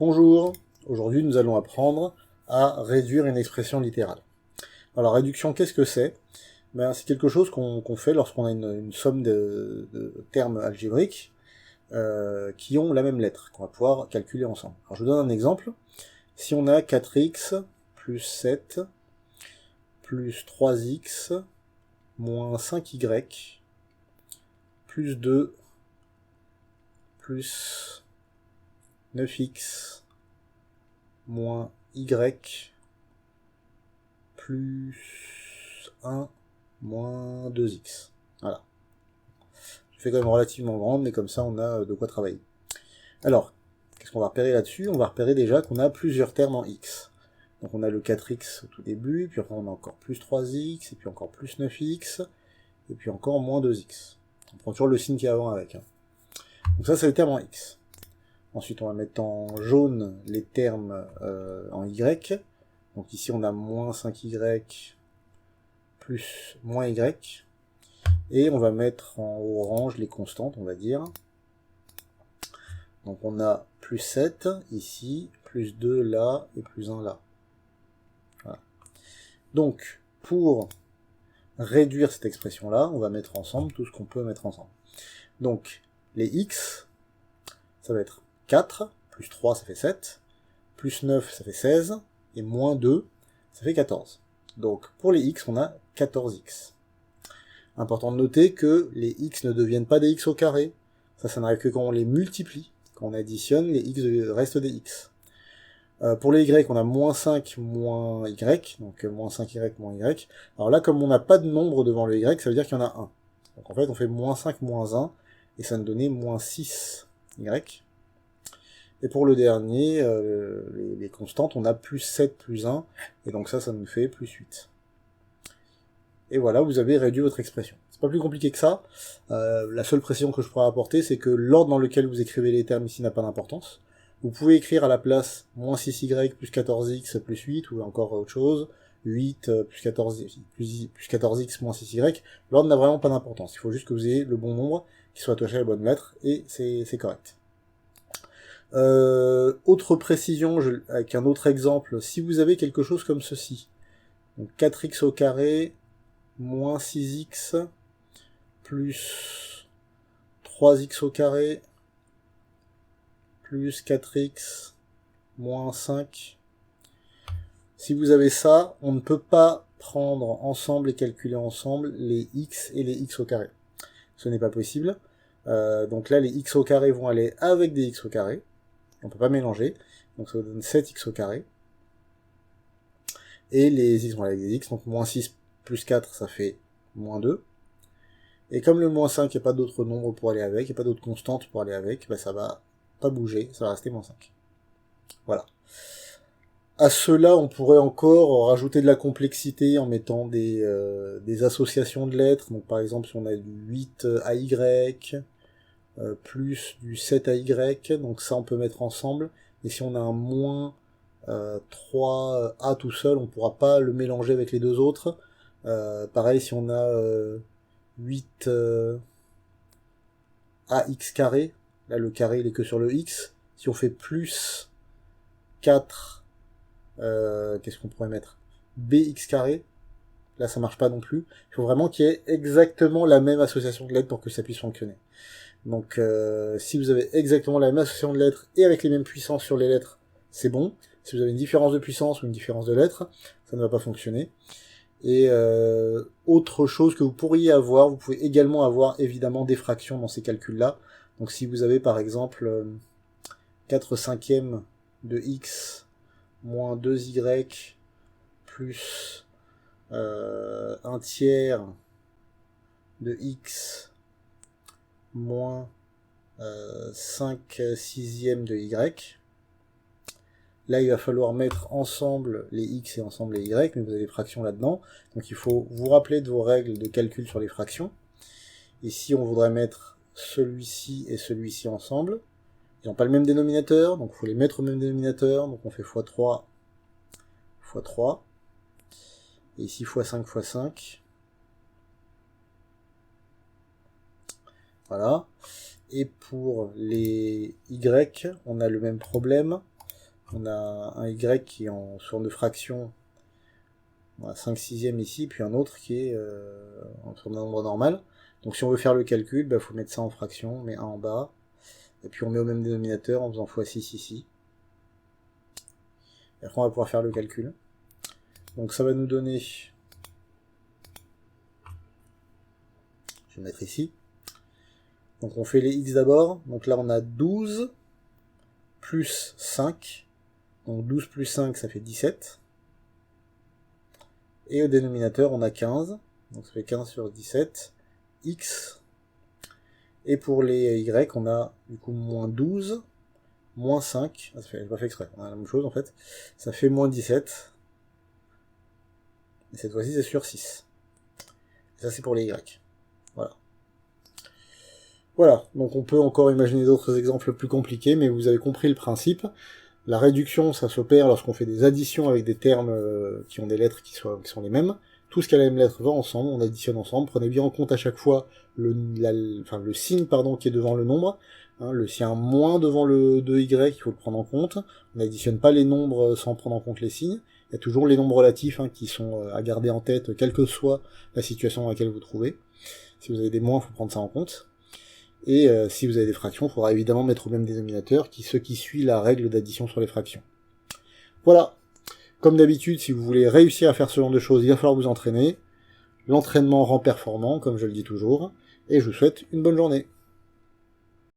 Bonjour, aujourd'hui nous allons apprendre à réduire une expression littérale. Alors réduction, qu'est-ce que c'est? C'est quelque chose qu'on fait lorsqu'on a une somme de termes algébriques qui ont la même lettre, qu'on va pouvoir calculer ensemble. Alors je vous donne un exemple. Si on a 4x plus 7 plus 3x moins 5y plus 2 plus 9x moins y plus 1 moins 2x. Voilà. Je fais quand même relativement grande, mais comme ça on a de quoi travailler. Alors, qu'est-ce qu'on va repérer là-dessus? On va repérer déjà qu'on a plusieurs termes en x. Donc on a le 4x au tout début, puis après on a encore plus 3x, et puis encore plus 9x, et puis encore moins 2x. On prend toujours le signe qui est avant avec. Donc ça c'est le terme en x. Ensuite on va mettre en jaune les termes en y. Donc ici on a moins 5y plus moins y. Et on va mettre en orange les constantes, on va dire. Donc on a plus 7 ici, plus 2 là, et plus 1 là. Voilà. Donc, pour réduire cette expression-là, on va mettre ensemble tout ce qu'on peut mettre ensemble. Donc, les x, ça va être 4, plus 3, ça fait 7, plus 9, ça fait 16, et moins 2, ça fait 14. Donc, pour les x, on a 14x. Important de noter que les x ne deviennent pas des x au carré. Ça n'arrive que quand on les multiplie. Quand on additionne, les x restent des x. Pour les y, on a moins 5 moins y, donc moins 5y moins y. Alors là, comme on n'a pas de nombre devant le y, ça veut dire qu'il y en a un. Donc en fait, on fait moins 5 moins 1, et ça nous donnait moins 6y. Et pour le dernier, les constantes, on a plus 7 plus 1, et donc ça nous fait plus 8. Et voilà, vous avez réduit votre expression. C'est pas plus compliqué que ça. La seule précision que je pourrais apporter, c'est que l'ordre dans lequel vous écrivez les termes ici n'a pas d'importance. Vous pouvez écrire à la place moins 6y plus 14x plus 8, ou encore autre chose, 8 plus 14x moins 6y. L'ordre n'a vraiment pas d'importance. Il faut juste que vous ayez le bon nombre, qui soit attaché à la bonne lettre, et c'est correct. Autre précision, avec un autre exemple, si vous avez quelque chose comme ceci, donc 4x au carré, moins 6x, plus 3x au carré, plus 4x, moins 5. Si vous avez ça, on ne peut pas prendre ensemble et calculer ensemble les x et les x au carré. Ce n'est pas possible. Donc là, les x au carré vont aller avec des x au carré. On ne peut pas mélanger. Donc ça vous donne 7x au carré. Et les x vont aller avec des x. Donc moins 6 plus 4, ça fait moins 2. Et comme le moins 5, il n'y a pas d'autres nombres pour aller avec, il n'y a pas d'autres constantes pour aller avec, bah ça va pas bouger, ça va rester moins 5. Voilà. À cela, on pourrait encore rajouter de la complexité en mettant des associations de lettres. Donc par exemple, si on a du 8 à Y, plus du 7 à Y, donc ça on peut mettre ensemble. Et si on a un moins 3A tout seul, on ne pourra pas le mélanger avec les deux autres. Pareil, si on a 8 AX carré, là le carré il est que sur le X. Si on fait plus 4 qu'est-ce qu'on pourrait mettre? BX carré. Là, ça marche pas non plus. Il faut vraiment qu'il y ait exactement la même association de lettres pour que ça puisse fonctionner. Donc, si vous avez exactement la même association de lettres et avec les mêmes puissances sur les lettres, c'est bon. Si vous avez une différence de puissance ou une différence de lettres, ça ne va pas fonctionner. Et autre chose que vous pourriez avoir, vous pouvez également avoir évidemment des fractions dans ces calculs-là. Donc, si vous avez par exemple 4 cinquièmes de x moins 2y plus 1 tiers de x moins 5 sixièmes de y. Là, il va falloir mettre ensemble les x et ensemble les y, mais vous avez des fractions là-dedans. Donc il faut vous rappeler de vos règles de calcul sur les fractions. Ici, on voudrait mettre celui-ci et celui-ci ensemble. Ils n'ont pas le même dénominateur, donc il faut les mettre au même dénominateur. Donc on fait x3 x 3. Et ici x5 x5. Voilà. Et pour les y, on a le même problème. On a un y qui est en forme de fraction, on a 5/6 ici, puis un autre qui est en forme d'un nombre normal. Donc si on veut faire le calcul, il faut mettre ça en fraction, on met 1 en bas, et puis on met au même dénominateur en faisant x6 ici. Et après on va pouvoir faire le calcul. Donc ça va nous donner, je vais mettre ici, donc on fait les x d'abord, donc là on a 12 plus 5, donc 12 plus 5 ça fait 17, et au dénominateur on a 15, donc ça fait 15 sur 17, x, et pour les y on a du coup moins 12, moins 5, j'ai pas fait exprès, on a la même chose en fait, ça fait moins 17, et cette fois-ci c'est sur 6. Et ça c'est pour les y. Voilà. Voilà, donc on peut encore imaginer d'autres exemples plus compliqués, mais vous avez compris le principe. La réduction, ça s'opère lorsqu'on fait des additions avec des termes qui ont des lettres qui sont les mêmes. Tout ce qui a la même lettre va ensemble, on additionne ensemble. Prenez bien en compte à chaque fois le signe qui est devant le nombre. Hein, s'il y a un moins devant le 2y, il faut le prendre en compte. On n'additionne pas les nombres sans prendre en compte les signes. Il y a toujours les nombres relatifs qui sont à garder en tête, quelle que soit la situation dans laquelle vous trouvez. Si vous avez des moins, il faut prendre ça en compte. Et si vous avez des fractions, il faudra évidemment mettre au même dénominateur, ce qui suit la règle d'addition sur les fractions. Voilà. Comme d'habitude, si vous voulez réussir à faire ce genre de choses, il va falloir vous entraîner. L'entraînement rend performant, comme je le dis toujours, et je vous souhaite une bonne journée.